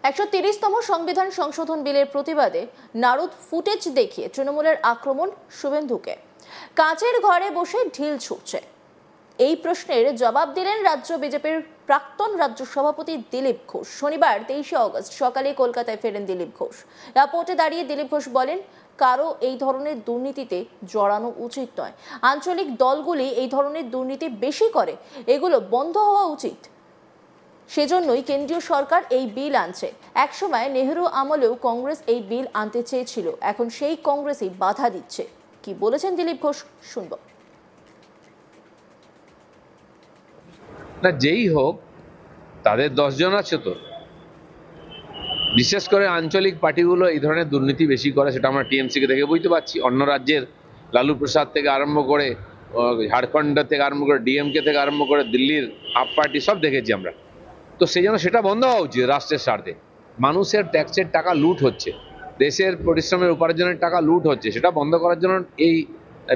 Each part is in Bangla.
১৩০তম সংবিধান সংশোধন বিলের প্রতিবাদে নারদ ফুটেজ দেখিয়ে তৃণমূলের আক্রমণ শুভেন্দুকে। কাঁচের ঘরে বসে ঢিল ছুটছে, এই প্রশ্নের জবাব দিলেন রাজ্য বিজেপির প্রাক্তন রাজ্য সভাপতি দিলীপ ঘোষ। শনিবার ২৩শে অগস্ট সকালে কলকাতায় ফেরেন দিলীপ ঘোষ। এয়ারপোর্টে দাঁড়িয়ে দিলীপ ঘোষ বলেন, কারো এই ধরনের দুর্নীতিতে জড়ানো উচিত নয়। আঞ্চলিক দলগুলি এই ধরনের দুর্নীতি বেশি করে, এগুলো বন্ধ হওয়া উচিত। সেজন্যই কেন্দ্রীয় সরকার এই বিল আনছে। একসময় নেহেরু আমলেও কংগ্রেস এই বিল আনতে চেয়েছিল, এখন সেই কংগ্রেসই বাধা দিচ্ছে। কি বলেছেন দিলীপ ঘোষ, শুনব। না, যেই হোক, তাদের 10 জন আছে তো। বিশেষ করে আঞ্চলিক পার্টিগুলো এই ধরনের দুর্নীতি বেশি করে, সেটা আমরা টিএমসিকে দেখে বুঝতে পারছি। অন্য রাজ্যের লালু প্রসাদ থেকে আরম্ভ করে, ঝাড়খণ্ড থেকে আরম্ভ করে, ডিএমকে থেকে আরম্ভ করে, দিল্লির আপ পার্টি সব দেখেছি আমরা। তো সেই জন্য সেটা বন্ধ হওয়া উচিত। রাষ্ট্রের স্বার্থে মানুষের ট্যাক্সের টাকা লুট হচ্ছে, দেশের পরিশ্রমের উপার্জনের টাকা লুট হচ্ছে, সেটা বন্ধ করার জন্য এই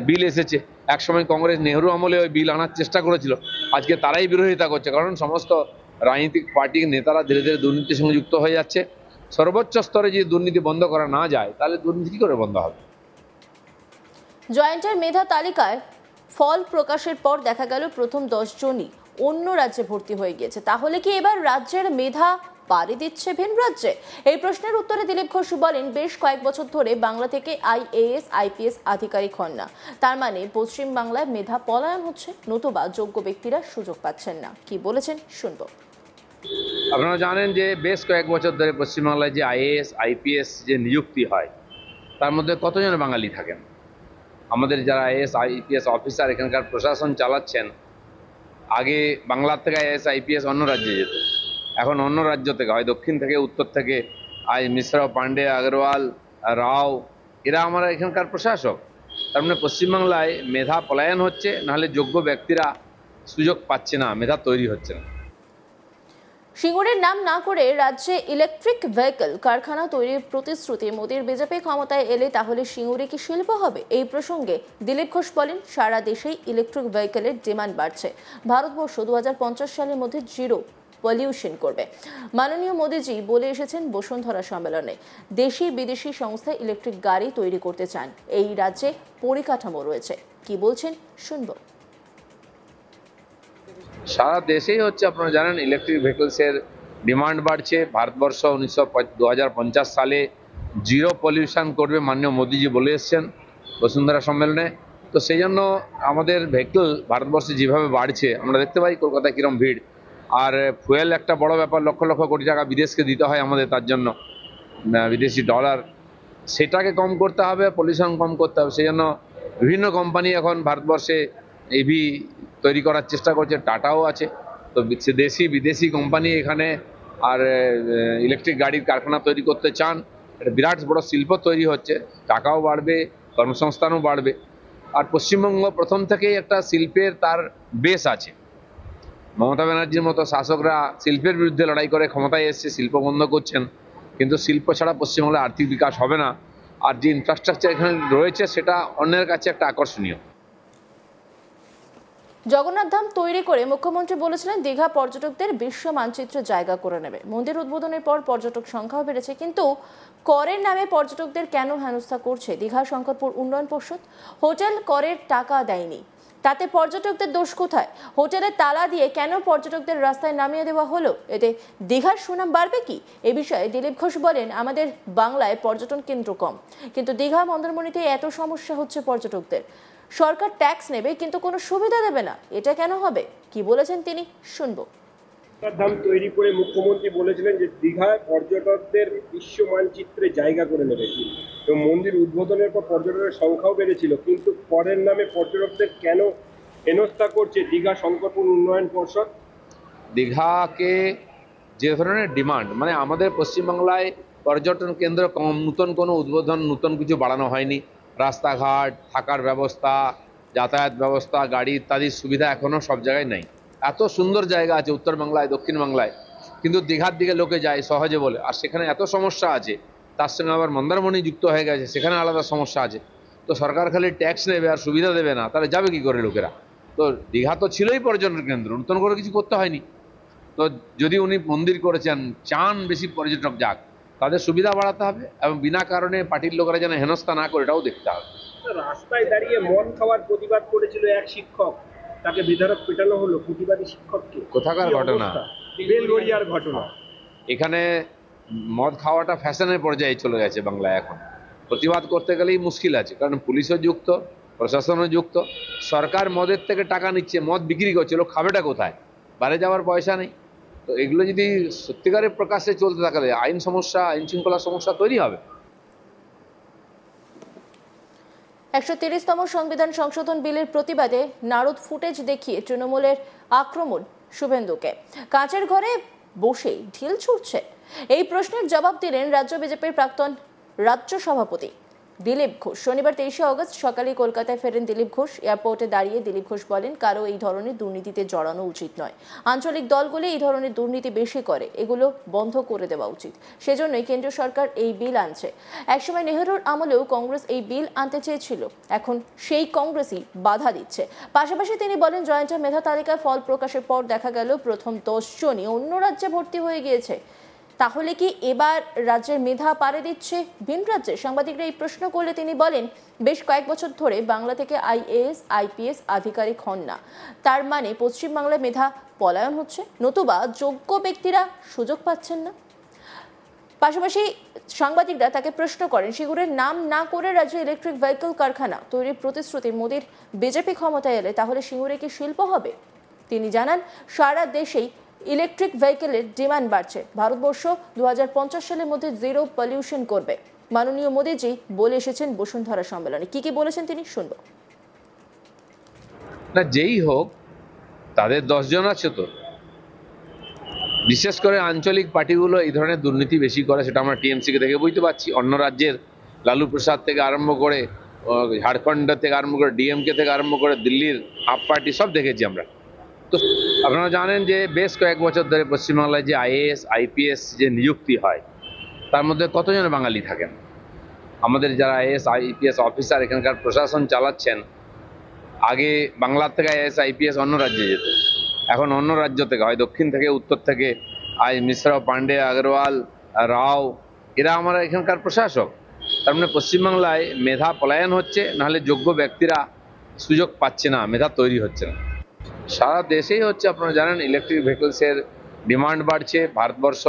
বিল এসেছে। একসময় কংগ্রেস নেহেরু আমলে ওই বিল আনার চেষ্টা করেছিল, আজকে তারাই বিরোধিতা করছে, কারণ সমস্ত রাজনৈতিক পার্টির নেতারা ধীরে ধীরে দুর্নীতির সঙ্গে যুক্ত হয়ে যাচ্ছে। সর্বোচ্চ স্তরে যদি দুর্নীতি বন্ধ করা না যায়, তাহলে দুর্নীতি কি করে বন্ধ হবে? জয়েন্টের মেধা তালিকায় ফল প্রকাশের পর দেখা গেল প্রথম 10 জনই অন্য রাজ্যে ভর্তি হয়ে গিয়েছে। তাহলে কি এবার রাজ্যের মেধা পাড়ি দিচ্ছে ভিন রাজ্যে? এই প্রশ্নের উত্তরে দিলীপ ঘোষ বলেন, বেশ কয়েক বছর ধরে বাংলা থেকে IAS IPS আধিকারিক হন না, তার মানে পশ্চিম বাংলায় মেধা পলায়ন হচ্ছে, নতুবা যোগ্য ব্যক্তিরা সুযোগ পাচ্ছেন না। কি বলেছেন, শুনব। আপনারা জানেন যে বেশ কয়েক বছর ধরে পশ্চিমবাংলায় যে IAS IPS যে নিযুক্তি হয়, তার মধ্যে কতজন বাঙালি থাকেন? আমাদের যারা IAS IPS অফিসার এখানকার প্রশাসন চালাচ্ছেন, আগে বাংলার থেকে IAS IPS অন্য রাজ্যে যেত, এখন অন্য রাজ্য থেকে হয়, দক্ষিণ থেকে, উত্তর থেকে। মিশ্রা, পান্ডে, আগরওয়াল, রাও, এরা আমরা এখানকার প্রশাসক। তার মানে পশ্চিমবাংলায় মেধা পলায়ন হচ্ছে, নাহলে যোগ্য ব্যক্তিরা সুযোগ পাচ্ছে না, মেধা তৈরি হচ্ছে না। সিঙ্গুরের নাম না করে রাজ্যে ইলেকট্রিক ভেহিকল কারখানা তৈরির প্রতিশ্রুতি। মোদীর বিজেপি ক্ষমতায় এলে তাহলে সিঙ্গুরে কি শিল্প হবে? এই প্রসঙ্গে দিলীপ ঘোষ বলেন, সারা দেশেই ইলেকট্রিক ভেহিকলের ডিমান্ড বাড়ছে। ভারতবর্ষ 2050 সালের মধ্যে জিরো পলিউশন করবে। মাননীয় মোদীজি বলে এসেছেন বসুন্ধরা সম্মেলনে, দেশি বিদেশি সংস্থা ইলেকট্রিক গাড়ি তৈরি করতে চান। এই রাজ্যে পরিকাঠামো রয়েছে। কি বলছেন, শুনব। সারা দেশেই হচ্ছে, আপনারা জানেন, ইলেকট্রিক ভেহিকলসের ডিমান্ড বাড়ছে। ভারতবর্ষ 2050 সালে জিরো পলিউশন করবে, মাননীয় মোদীজি বলে এসছেন বসুন্ধরা সম্মেলনে। তো সেই জন্য আমাদের ভেহিকল ভারতবর্ষে যেভাবে বাড়ছে, আমরা দেখতে পাই কলকাতায় কিরম ভিড়। আর ফুয়েল একটা বড় ব্যাপার, লক্ষ লক্ষ কোটি টাকা বিদেশকে দিতে হয় আমাদের, তার জন্য বিদেশি ডলার, সেটাকে কম করতে হবে, পলিউশন কম করতে হবে। সেই জন্য বিভিন্ন কোম্পানি এখন ভারতবর্ষে EV তৈরি করার চেষ্টা করছে, টাটাও আছে। তো দেশি বিদেশি কোম্পানি এখানে আর ইলেকট্রিক গাড়ির কারখানা তৈরি করতে চান। এটা বিরাট বড় শিল্প তৈরি হচ্ছে, টাকাও বাড়বে, কর্মসংস্থানও বাড়বে। আর পশ্চিমবঙ্গ প্রথম থেকেই একটা শিল্পের তার বেশ আছে। মমতা ব্যানার্জির মতো শাসকরা শিল্পের বিরুদ্ধে লড়াই করে ক্ষমতায় এসছে, শিল্প বন্ধ করছেন, কিন্তু শিল্প ছাড়া পশ্চিমবাংলার আর্থিক বিকাশ হবে না। আর যে ইনফ্রাস্ট্রাকচার এখানে রয়েছে, সেটা অন্যের কাছে একটা আকর্ষণীয়। জগন্নাথ ধাম তৈরি করে মুখ্যমন্ত্রী বলেছিলেন দীঘা পর্যটকদের বিশ্ব মানচিত্রে জায়গা করে নেবে। মন্দির উদ্বোধনের পর পর্যটক সংখ্যাও বেড়েছে, কিন্তু করের নামে পর্যটকদের কেন হেনস্থা করছে দীঘা শঙ্করপুর উন্নয়ন পর্ষদ? হোটেল করের টাকা দেয়নি, তাতে পর্যটকদের দোষ কোথায়? হোটেলের তালা দিয়ে কেন পর্যটকদের রাস্তায় নামিয়ে দেওয়া হলো? এতে দীঘার সুনাম বাড়বে কি? এ বিষয়ে দিলীপ ঘোষ বলেন, আমাদের বাংলায় পর্যটন কেন্দ্র কম, কিন্তু দীঘা মন্দারমণিতে এত সমস্যা হচ্ছে পর্যটকদের। সরকার ট্যাক্স নেবে কিন্তু কোনো সুবিধা দেবে না, এটা কেন হবে? কি বলেছেন তিনি, শুনব। ধাম তৈরি করে মুখ্যমন্ত্রী বলেছিলেন যে দীঘায় পর্যটকদের বিশ্ব মানচিত্রে জায়গা করে নেবে, এবং মন্দির উদ্বোধনের পর পর্যটকের সংখ্যাও বেড়েছিল, কিন্তু করের নামে পর্যটকদের কেন হেনস্থা করছে দীঘা শঙ্করপুর উন্নয়ন পর্ষদ? দীঘাকে যে ধরনের ডিমান্ড, মানে আমাদের পশ্চিমবাংলায় পর্যটন কেন্দ্র কম, নতুন কোনো উদ্বোধন, নতুন কিছু বাড়ানো হয়নি। রাস্তাঘাট, থাকার ব্যবস্থা, যাতায়াত ব্যবস্থা, গাড়ি ইত্যাদির সুবিধা এখনও সব জায়গায় নেই। এত সুন্দর জায়গা আছে উত্তর বাংলায়, দক্ষিণ বাংলায়, কিন্তু দীঘার দিকে লোকে যায় সহজে বলে, আর সেখানে এত সমস্যা আছে। তার সঙ্গে আবার মন্দারমণি যুক্ত হয়ে গেছে, সেখানে আলাদা সমস্যা আছে। তো সরকার খালি ট্যাক্স নেবে আর সুবিধা দেবে না, তাহলে যাবে কি করে লোকেরা? তো দীঘা তো ছিলই পর্যটন কেন্দ্র, নতুন করে কিছু করতে হয়নি। তো যদি উনি মন্দির করেছেন, চান বেশি পর্যটক যাক, তাদের সুবিধা বাড়াতে হবে এবং বিনা কারণে পার্টির লোকেরা যেন হেনস্থা না করে এটাও দেখতে হবে। রাস্তায় দাঁড়িয়ে মদ খাওয়ার প্রতিবাদ করেছিল এক শিক্ষক, তাকে বেধড়ক পেটানো হলো, প্রতিবাদী শিক্ষককে। কোথাকার কি ঘটনা? অবস্থা? বেলগড়িয়ার ঘটনা। এখানে মদ খাওয়াটা ফ্যাশনের পর্যায়ে চলে গেছে বাংলায়। এখন প্রতিবাদ করতে গেলেই মুশকিল আছে, কারণ পুলিশও যুক্ত, প্রশাসনও যুক্ত। সরকার মদের থেকে টাকা নিচ্ছে, মদ বিক্রি করছে, লোক খাবেটা কোথায়? বাইরে যাওয়ার পয়সা নেই। তো এগুলো যদি সত্যিকারের প্রকাশ্যে চলতে থাকলে আইন সমস্যা, আইন শৃঙ্খলার সমস্যা তৈরি হবে। 130তম সংবিধান সংশোধন বিলের প্রতিবাদে নারদ ফুটেজ দেখিয়ে তৃণমূলের আক্রমণ শুভেন্দুকে। কাঁচের ঘরে বসেই ঢিল ছুটছে, এই প্রশ্নের জবাব দিলেন রাজ্য বিজেপির প্রাক্তন রাজ্য সভাপতি দিলীপ ঘোষ। শনিবার 23শে অগস্ট সকালে কলকাতায় ফেরেন দিলীপ ঘোষ। এয়ারপোর্টে দাঁড়িয়ে দিলীপ ঘোষ বলেন, কারো এই ধরনের দুর্নীতিতে জড়ানো উচিত নয়। আঞ্চলিক দলগুলি এই ধরনের দুর্নীতি বেশি করে, এগুলো বন্ধ করে দেওয়া উচিত। সেজন্যই কেন্দ্রীয় সরকার এই বিল আনছে। একসময় নেহরুর আমলেও কংগ্রেস এই বিল আনতে চেয়েছিল, এখন সেই কংগ্রেসই বাধা দিচ্ছে। পাশাপাশি তিনি বলেন, জয়েন্টের মেধা তালিকায় ফল প্রকাশের পর দেখা গেল প্রথম 10 জনই অন্য রাজ্যে ভর্তি হয়ে গিয়েছে। তাহলে কি এবার রাজ্যের মেধা পাড়ি দিচ্ছে ভিন রাজ্যে? সাংবাদিকরা এই প্রশ্ন করলে তিনি বলেন, বেশ কয়েক বছর ধরে বাংলা থেকে আইএএস আইপিএস আধিকারিক হন না, তার মানে পশ্চিমবাংলায় মেধা পলায়ন হচ্ছে, নতুবা যোগ্য ব্যক্তিরা সুযোগ পাচ্ছেন না। পাশাপাশি সাংবাদিকরা তাকে প্রশ্ন করেন, সিঙ্গুরের নাম না করে রাজ্যে ইলেকট্রিক ভেহিকল কারখানা তৈরির প্রতিশ্রুতি মোদীর বিজেপি ক্ষমতায় এলে তাহলে সিঙ্গুরে কি শিল্প হবে? তিনি জানান, সারা দেশেই ইলেকট্রিক ভেহিকেলের ডিমান্ড বাড়ছে। ভারতবর্ষ 2050 সালের মধ্যে জিরো পলিউশন করবে। মাননীয় মোদীজি বলে এসেছেন বসুন্ধরা সম্মেলনে। কি বলেছেন তিনি শুনবো। না, যেই হোক, তাদের 10 জন আছে তো। বিশেষ করে আঞ্চলিক পার্টিগুলো এই ধরনের দুর্নীতি বেশি করে, সেটা আমরা টিএমসিকে দেখে বুঝতে পারছি। অন্য রাজ্যের লালু প্রসাদ থেকে আরম্ভ করে, ঝাড়খণ্ড থেকে আরম্ভ করে, ডিএমকে থেকে আরম্ভ করে, দিল্লির আপ পার্টি সব দেখেছি আমরা। তো আপনারা জানেন যে বেশ কয়েক বছর ধরে পশ্চিমবাংলায় যে আইএএস আইপিএস যে নিযুক্তি হয়, তার মধ্যে কতজন বাঙালি থাকেন? আমাদের যারা আইএএস আইপিএস অফিসার এখানকার প্রশাসন চালাচ্ছেন, আগে বাংলার থেকে আইএএস আইপিএস অন্য রাজ্যে যেত, এখন অন্য রাজ্য থেকে হয়, দক্ষিণ থেকে, উত্তর থেকে। মিশ্রা, পান্ডে, আগরওয়াল, রাও, এরা আমরা এখানকার প্রশাসক। তার মানে পশ্চিমবাংলায় মেধা পলায়ন হচ্ছে, নাহলে যোগ্য ব্যক্তিরা সুযোগ পাচ্ছে না, মেধা তৈরি হচ্ছে না। সারা দেশেই হচ্ছে, আপনারা জানেন ইলেকট্রিক ভেহিকলসের ডিমান্ড বাড়ছে। ভারতবর্ষ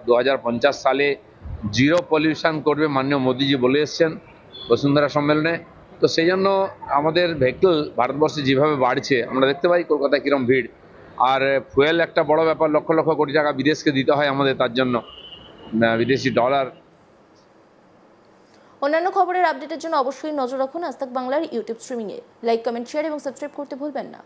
2050 সালে জিরো পলিউশন করবে মাননীয় মোদীজি বলে এসছেন বসুন্ধরা সম্মেলনে। তো সেই জন্য আমাদের ভেহিকল ভারতবর্ষে যেভাবে বাড়ছে, আমরা দেখতে পাই কলকাতায় কিরম ভিড়। আর ফুয়েল একটা বড় ব্যাপার, লক্ষ লক্ষ কোটি টাকা বিদেশকে দিতে হয় আমাদের, তার জন্য বিদেশি ডলার। অন্যান্য খবরের আপডেটের জন্য অবশ্যই নজর রাখুন আজ তাক বাংলার ইউটিউব স্ট্রিমিংয়ে। লাইক, কমেন্ট, শেয়ার এবং সাবস্ক্রাইব করতে ভুলবেন না।